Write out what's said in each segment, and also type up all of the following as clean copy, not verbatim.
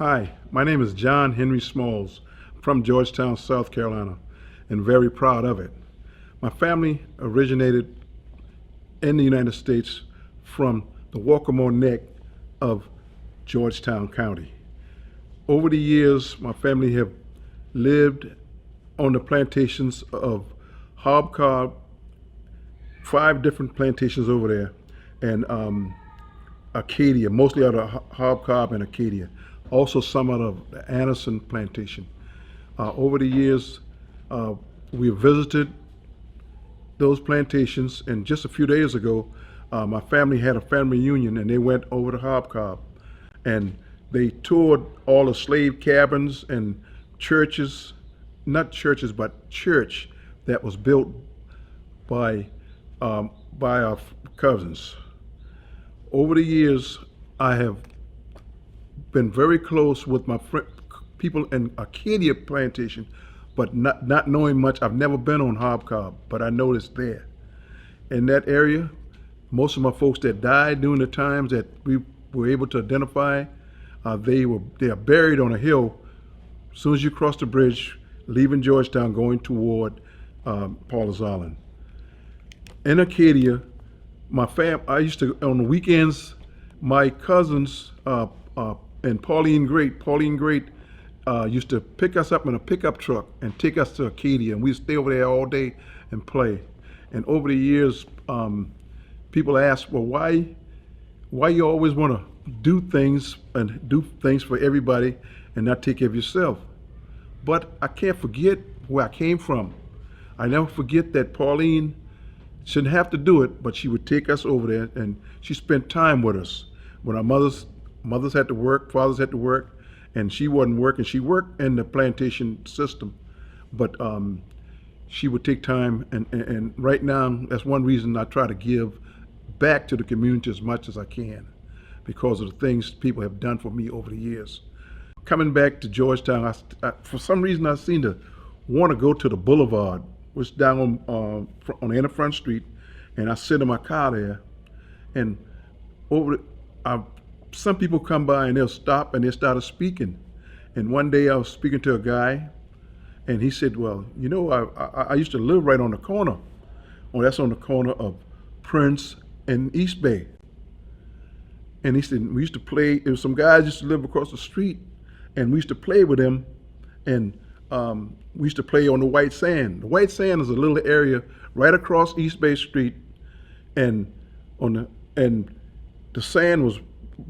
Hi, my name is John Henry Smalls from Georgetown, South Carolina, and very proud of it. My family originated in the United States from the Walkermore Neck of Georgetown County. Over the years, my family have lived on the plantations of Hobcob, 5 different plantations over there, and Acadia, mostly out of Hobcob and Acadia. Also some out of the Anderson plantation. Over the years, we have visited those plantations, and just a few days ago, my family had a family reunion, and they went over to Hobcob, and they toured all the slave cabins and churches, not churches, but church that was built by our cousins. Over the years, I have been very close with my people in Acadia plantation, but not knowing much. I've never been on Hobcob, but I noticed there. In that area, most of my folks that died during the times that we were able to identify, they are buried on a hill. As soon as you cross the bridge, leaving Georgetown, going toward Paulus Island. In Acadia, I used to, on the weekends, my cousins and Pauline Great used to pick us up in a pickup truck and take us to Acadia, and we'd stay over there all day and play. And over the years, people ask, well, why you always want to do things for everybody and not take care of yourself? But I can't forget where I came from. I never forget that Pauline shouldn't have to do it, but she would take us over there, and she spent time with us. When our mothers had to work, fathers had to work, and she wasn't working. She worked in the plantation system, but she would take time, and right now, that's one reason I try to give back to the community as much as I can, because of the things people have done for me over the years. Coming back to Georgetown, for some reason I seem to want to go to the boulevard, which down on the end of Front Street, and I sit in my car there, and some people come by and they'll stop and they started speaking. And one day I was speaking to a guy, and he said, well, you know, I used to live right on the corner. Oh, that's on the corner of Prince and East Bay. And he said, we used to play, there was some guys used to live across the street, and we used to play with them, and we used to play on the White Sand. The White Sand is a little area right across East Bay Street, and the sand was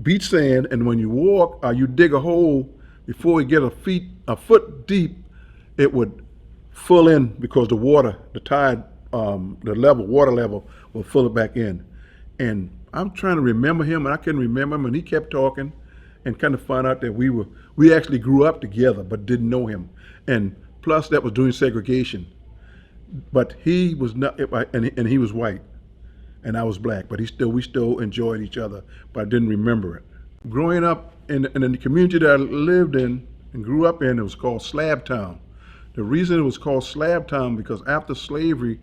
beach sand, and when you walk, you dig a hole before you get a foot deep, it would fill in because the water, the tide, water level will fill it back in. And I'm trying to remember him, and I couldn't remember him, and he kept talking, and kind of found out that we actually grew up together, but didn't know him. And plus, that was during segregation. But he was not, and he was white, and I was black. But we still enjoyed each other, but I didn't remember it. Growing up in the community that I lived in and grew up in, it was called Slab Town. The reason it was called Slab Town because after slavery,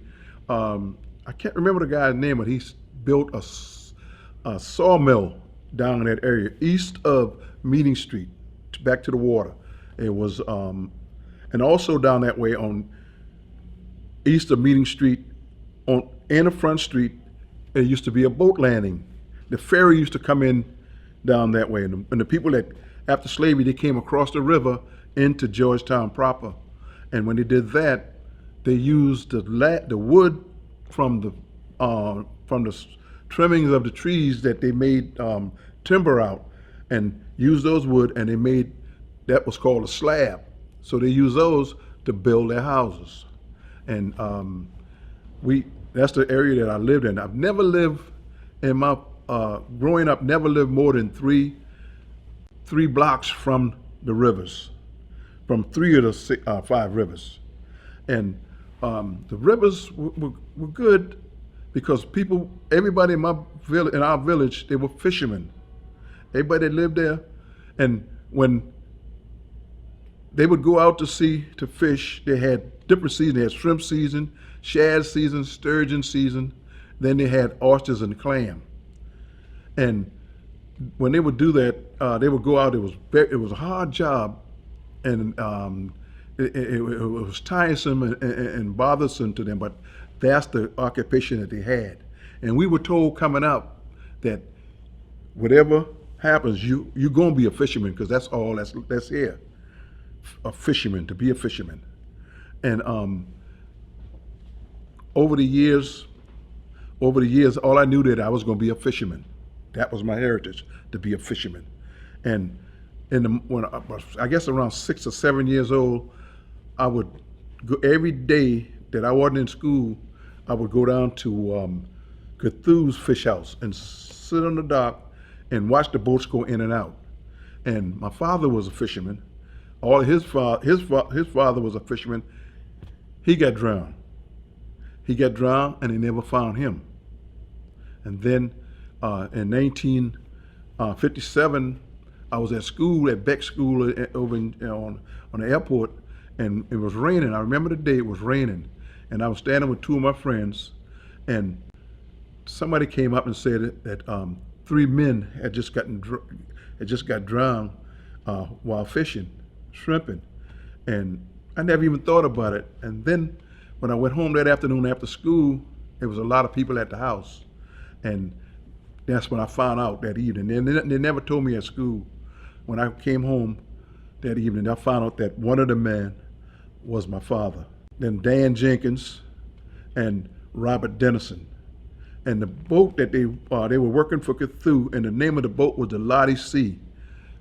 I can't remember the guy's name, but he built a sawmill down in that area east of Meeting Street, back to the water. It was, and also down that way on east of Meeting Street, in the Front Street, there used to be a boat landing. The ferry used to come in down that way, and the people that, after slavery, they came across the river into Georgetown proper. And when they did that, they used the wood from the trimmings of the trees that they made timber out, and used those wood, and they made, that was called a slab. So they used those to build their houses. And that's the area that I lived in. I've never lived in my, growing up, never lived more than three blocks from the rivers, from 3 of the 5 rivers. And the rivers were good because everybody in our village, they were fishermen. Everybody that lived there, and when they would go out to sea to fish, they had different seasons. They had shrimp season, shad season, sturgeon season, then they had oysters and clam. And when they would do that, they would go out. It was a hard job, and it was tiresome and bothersome to them. But that's the occupation that they had, and we were told coming up that whatever happens, you're gonna be a fisherman because that's all that's here. A fisherman, to be a fisherman, and over the years, all I knew that I was going to be a fisherman. That was my heritage, to be a fisherman. And when I guess around 6 or 7 years old, I would go every day that I wasn't in school. I would go down to Cthulhu's fish house and sit on the dock and watch the boats go in and out. And my father was a fisherman. All his father was a fisherman. He got drowned. He got drowned, and they never found him. And then in 1957, I was at school at Beck School over on the airport, and it was raining. I remember the day it was raining, and I was standing with two of my friends, and somebody came up and said that 3 men had just got drowned while fishing, shrimping, and I never even thought about it. And then when I went home that afternoon after school, there was a lot of people at the house, and that's when I found out that evening. They never told me at school. When I came home that evening, I found out that one of the men was my father. Then Dan Jenkins and Robert Dennison. And the boat that they were working for Cthulhu, and the name of the boat was the Lottie C.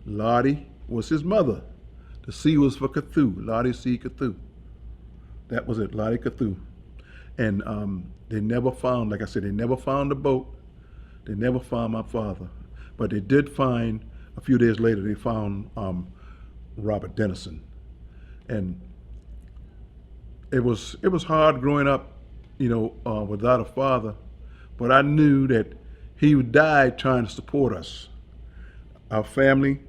Lottie was his mother. The C was for Cthulhu, Lottie C. Cthulhu. That was it, Lottie Cthulhu. And they never found, like I said, they never found the boat. They never found my father. But they did find, a few days later, they found Robert Dennison. And it was hard growing up, without a father. But I knew that he died trying to support us. Our family,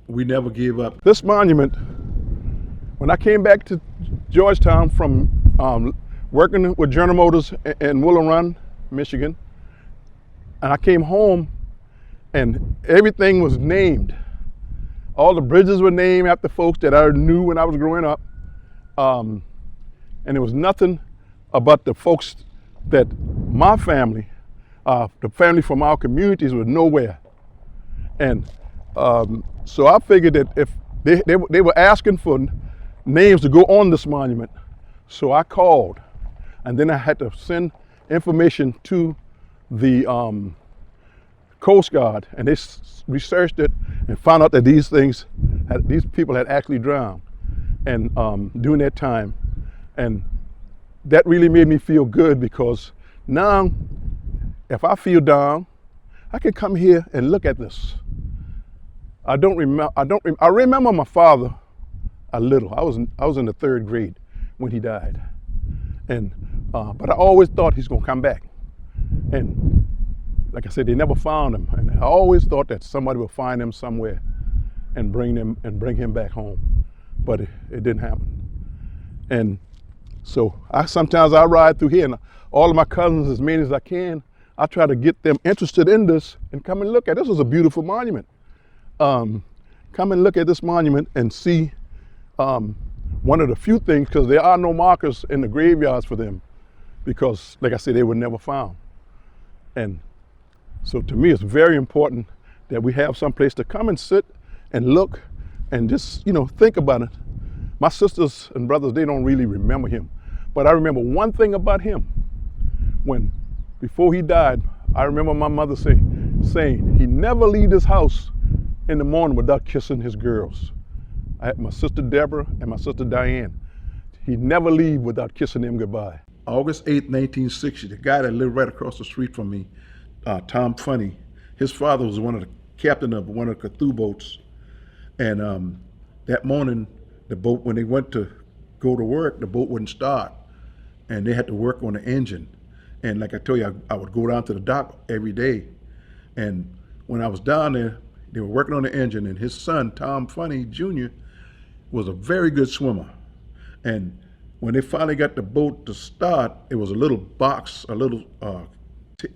we never gave up. This monument, when I came back to Georgetown from working with General Motors in Willow Run, Michigan, and I came home and everything was named. All the bridges were named after folks that I knew when I was growing up. And there was nothing about the folks that my family, the family from our communities, was nowhere. And so I figured that if they were asking for names to go on this monument, so I called, and then I had to send information to the Coast Guard, and they researched it and found out that these people had actually drowned, and during that time, and that really made me feel good, because now, if I feel down, I can come here and look at this. I remember my father a little. I was in the 3rd grade when he died, and but I always thought he's gonna come back. And like I said, they never found him, and I always thought that somebody would find him somewhere and bring him back home, but it didn't happen. And so sometimes I ride through here, and all of my cousins, as many as I can, I try to get them interested in this and come and look at it. This is a beautiful monument. Come and look at this monument and see one of the few things, because there are no markers in the graveyards for them, because, like I said, they were never found. And so to me, it's very important that we have some place to come and sit and look and just, think about it. My sisters and brothers, they don't really remember him. But I remember one thing about him. Before he died, I remember my mother saying he never leave his house in the morning without kissing his girls. I had my sister Deborah and my sister Diane. He never leave without kissing them goodbye. August 8, 1960, the guy that lived right across the street from me, Tom Funny, his father was one of the captain of one of the Cthulhu boats. And that morning, the boat, when they went to go to work, the boat wouldn't start, and they had to work on the engine. And like I told you, I would go down to the dock every day. And when I was down there, they were working on the engine, and his son, Tom Funny Jr., was a very good swimmer. And when they finally got the boat to start, it was a little box,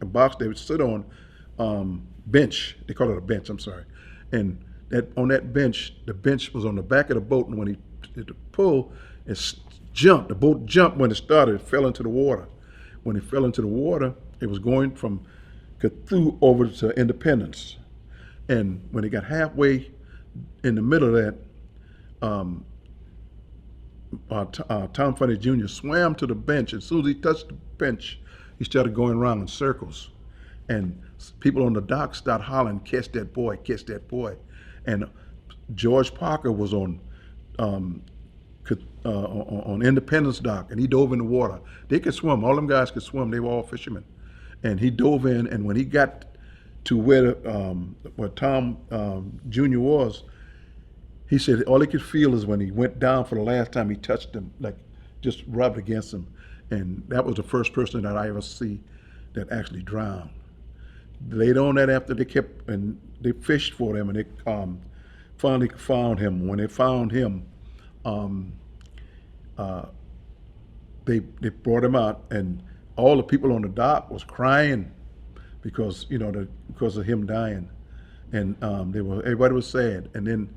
box they would sit on bench. They call it a bench. I'm sorry. And that on that bench, the bench was on the back of the boat, and when he did the pull, it jumped. The boat jumped when it started. It fell into the water. When it fell into the water, it was going from Cthulhu over to Independence. And when it got halfway in the middle of that, Tom Funny Jr. swam to the bench. As soon as he touched the bench, he started going around in circles. And people on the dock started hollering, "Catch that boy, catch that boy." And George Parker was on Independence Dock, and he dove in the water. They could swim. All them guys could swim. They were all fishermen. And he dove in, and when he got to where Tom Jr. was, he said all he could feel is when he went down for the last time, he touched him, like just rubbed against him. And that was the first person that I ever see that actually drowned. Later on that after they kept, and they fished for him, and they finally found him. When they found him, they brought him out, and all the people on the dock was crying because because of him dying, and everybody was sad. And then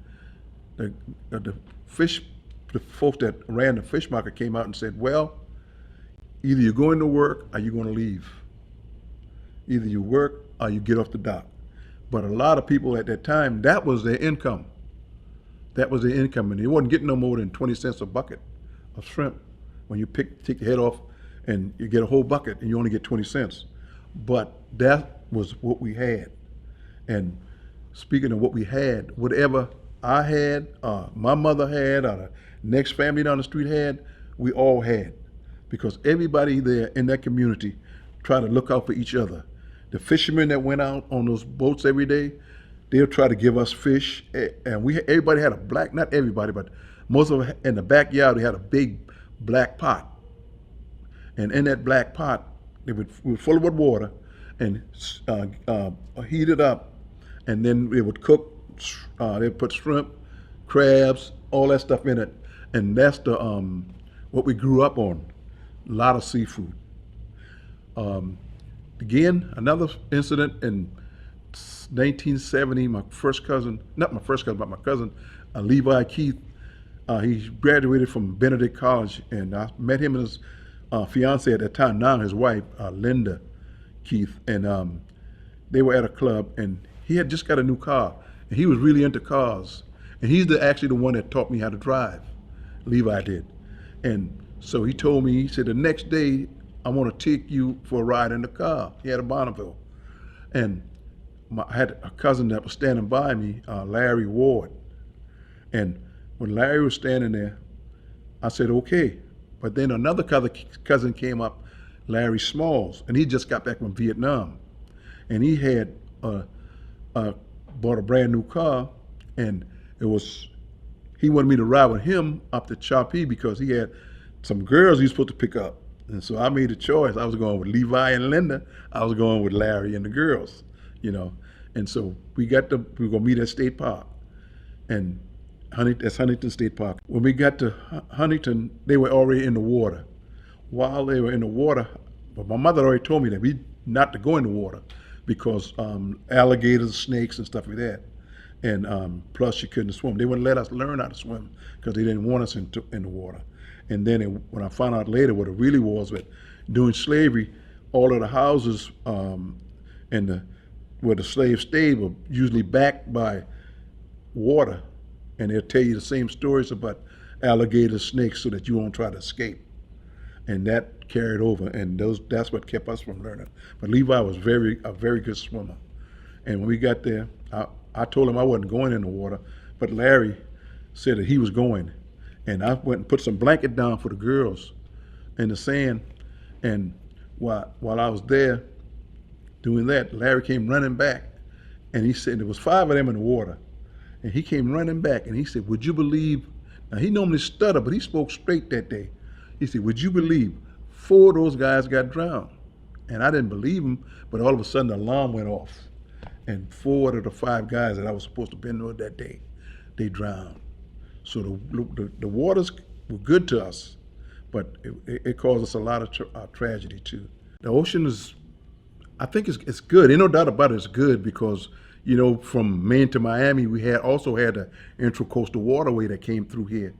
the folks that ran the fish market came out and said, "Well, either you're going to work or you're going to leave. Either you work or you get off the dock." But a lot of people at that time, that was their income. That was their income, and they wasn't getting no more than 20 cents a bucket of shrimp. When you take the head off and you get a whole bucket and you only get 20 cents. But that was what we had. And speaking of what we had, whatever I had, my mother had, or the next family down the street had, we all had. Because everybody there in that community tried to look out for each other. The fishermen that went out on those boats every day, they'll try to give us fish. And everybody had a black, not everybody, but most of them in the backyard, they had a big black pot. And in that black pot, we would fill it with water and heat it up. And then they would cook, they'd put shrimp, crabs, all that stuff in it. And that's what we grew up on, a lot of seafood. Again, another incident in 1970, my cousin, Levi Keith, he graduated from Benedict College, and I met him and his fiance at that time, now his wife, Linda Keith, and they were at a club, and he had just got a new car, and he was really into cars, and he's actually the one that taught me how to drive. Levi did. And so he told me, he said, the next day, I want to take you for a ride in the car. He had a Bonneville. And I had a cousin that was standing by me, Larry Ward. And when Larry was standing there, I said, okay. But then another cousin came up, Larry Smalls, and he just got back from Vietnam. And he had bought a brand new car, and he wanted me to ride with him up to Chapee because he had some girls he was supposed to pick up. And so I made a choice. I was going with Levi and Linda. I was going with Larry and the girls, And so we were going to meet at State Park. And that's Huntington State Park. When we got to Huntington, they were already in the water. While they were in the water, but my mother already told me that not to go in the water because alligators, snakes, and stuff like that. And plus, she couldn't swim. They wouldn't let us learn how to swim because they didn't want us in the water. And then when I found out later what it really was, that during slavery, all of the houses where the slaves stayed were usually backed by water. And they'll tell you the same stories about alligators, snakes, so that you won't try to escape. And that carried over, and that's what kept us from learning. But Levi was a very good swimmer. And when we got there, I told him I wasn't going in the water, but Larry said that he was going. And I went and put some blanket down for the girls in the sand. And while I was there doing that, Larry came running back. And he said, there was 5 of them in the water. And he came running back and he said, would you believe, now he normally stuttered, but he spoke straight that day. He said, would you believe 4 of those guys got drowned? And I didn't believe him, but all of a sudden the alarm went off. And 4 of the 5 guys that I was supposed to be in that day, they drowned. So the waters were good to us, but it caused us a lot of tragedy too. The ocean is I think it's good. Ain't no doubt about it. It's good because from Maine to Miami, we had also had the Intracoastal Waterway that came through here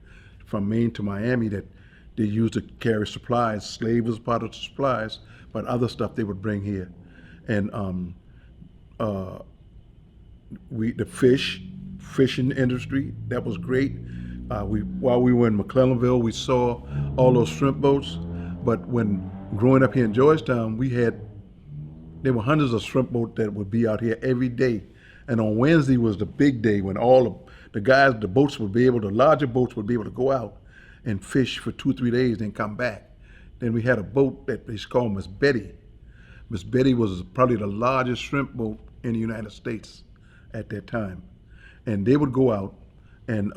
from Maine to Miami that they used to carry supplies. Slave was part of the supplies, but other stuff they would bring here, and uh, the fishing industry that was great. While we were in McClellanville, we saw all those shrimp boats. But when growing up here in Georgetown, there were hundreds of shrimp boats that would be out here every day. And on Wednesday was the big day when all of the guys, the larger boats would be able to go out and fish for 2 or 3 days, then come back. Then we had a boat that they called Miss Betty. Miss Betty was probably the largest shrimp boat in the United States at that time. And they would go out and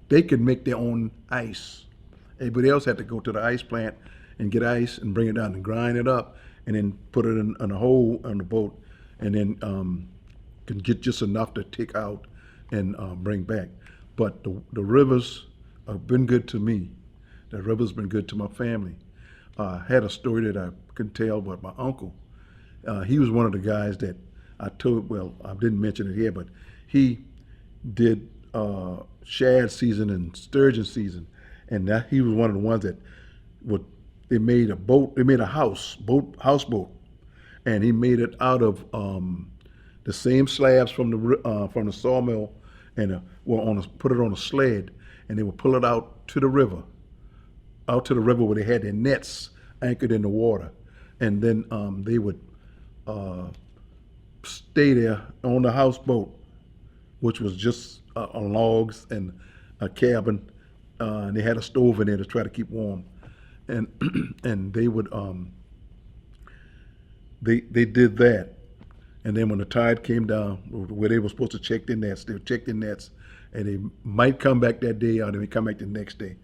they could make their own ice. Everybody else had to go to the ice plant and get ice and bring it down and grind it up and then put it in a hole on the boat and then can get just enough to take out and bring back. But the rivers have been good to me. The river's been good to my family. I had a story that I couldn't tell, but my uncle, he was one of the guys that I told, well, I didn't mention it here, but he did shad season and sturgeon season. And he was one of the ones that they made a boat, they made a houseboat, and he made it out of the same slabs from the sawmill, and put it on a sled, and they would pull it out to the river where they had their nets anchored in the water, and then they would stay there on the houseboat, which was just on logs and a cabin, and they had a stove in there to try to keep warm, and and they would they did that, and then when the tide came down, where they were supposed to check their nets, they checked their nets, and they might come back that day or they may come back the next day,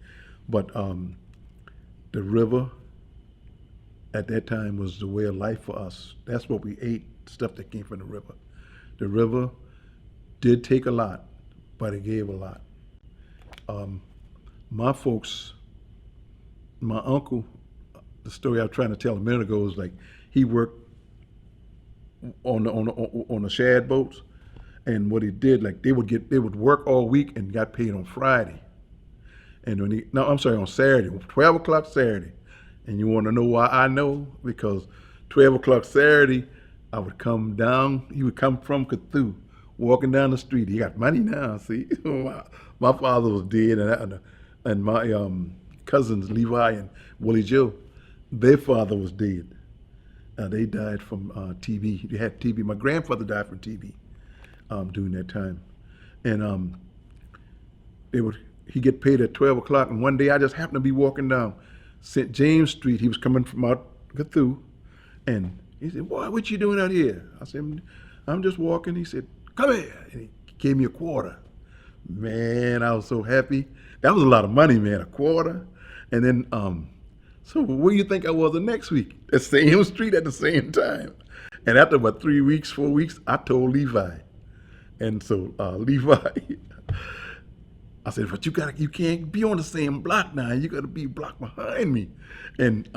but the river at that time was the way of life for us. That's what we ate, stuff that came from the river. The river did take a lot, but it gave a lot. My folks, my uncle, the story I was trying to tell a minute ago is like he worked on the shad boats, and what he did, like they would work all week and got paid on Friday, and on Saturday, 12 o'clock Saturday. And you want to know why I know? Because 12 o'clock Saturday, I would come down, he would come from Cthulhu, walking down the street. He got money now, see? My father was dead, and my cousins, Levi and Willie Joe, their father was dead. They died from TB. They had TB. My grandfather died from TB during that time. And he'd get paid at 12 o'clock, and one day I just happened to be walking down St. James Street. He was coming from out Cthulhu, and he said, "Boy, what you doing out here?" I said, "I'm just walking." He said, "Come here," and he gave me a quarter. Man, I was so happy. That was a lot of money, man, a quarter. And then, so where do you think I was the next week? The same street at the same time. And after about 3 weeks, 4 weeks, I told Levi. And so Levi, I said, "But you can't be on the same block now. You got to be a block behind me." And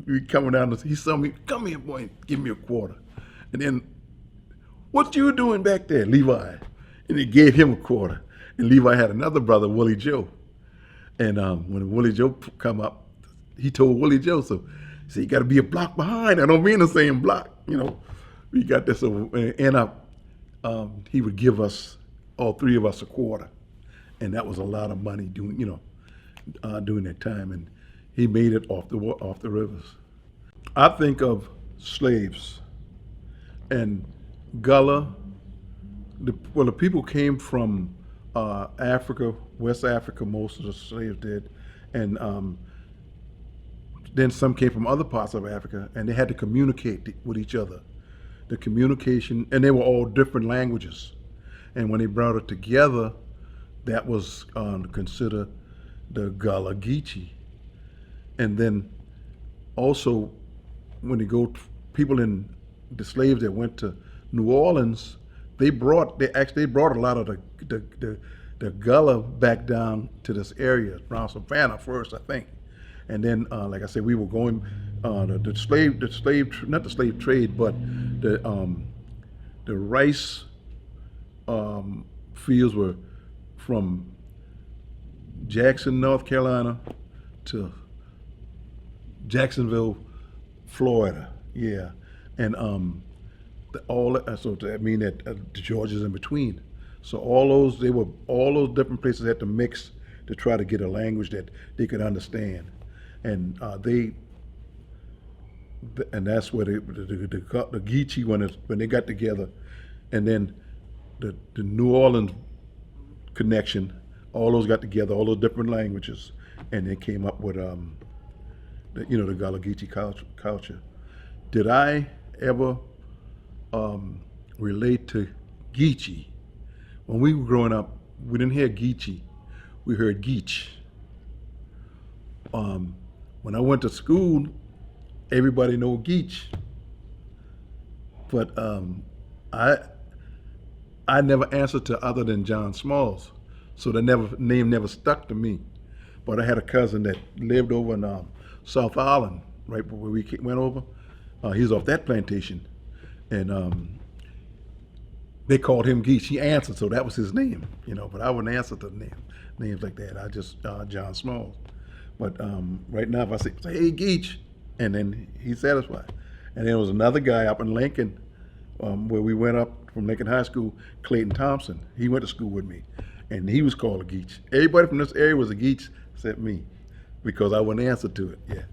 we coming down, he saw me, "Come here, boy, give me a quarter." And then, "What you doing back there, Levi?" And he gave him a quarter. And Levi had another brother, Willie Joe. And when Willie Joe come up, he told Willie Joe, so he said, "You got to be a block behind. I don't be in the same block, We got this, and he would give us, all three of us, a quarter. And that was a lot of money during that time. And he made it off the rivers. I think of slaves and Gullah. The people came from Africa, West Africa. Most of the slaves did, and then some came from other parts of Africa, and they had to communicate with each other. The communication, and they were all different languages. And when they brought it together, that was considered the Gullah Geechee. And then also, when people in the slaves that went to New Orleans, they actually brought a lot of the Gullah back down to this area around Savannah first, I think. And then, like I said, we were going not the slave trade, but the rice fields were from Jackson, North Carolina, to Jacksonville, Florida. Yeah, and so that mean that Georgia's in between. So all those different places had to mix to try to get a language that they could understand, and and that's where the Geechee when they got together, and then the New Orleans connection, all those got together, all those different languages, and they came up with the Gullah Geechee culture. Did I ever relate to Geechee? When we were growing up, we didn't hear Geechee, we heard Geech. When I went to school, everybody know Geech, but I never answered to other than John Smalls, so the name never stuck to me. But I had a cousin that lived over in South Island, right where we went over. He's off that plantation, and they called him Geech. He answered, so that was his name, But I wouldn't answer to names like that. I just John Smalls. But right now, if I say "Hey Geech," and then he's satisfied. And there was another guy up in Lincoln, where we went up from Lincoln High School, Clayton Thompson. He went to school with me, and he was called a Geech. Everybody from this area was a Geech except me, because I wouldn't answer to it. Yeah.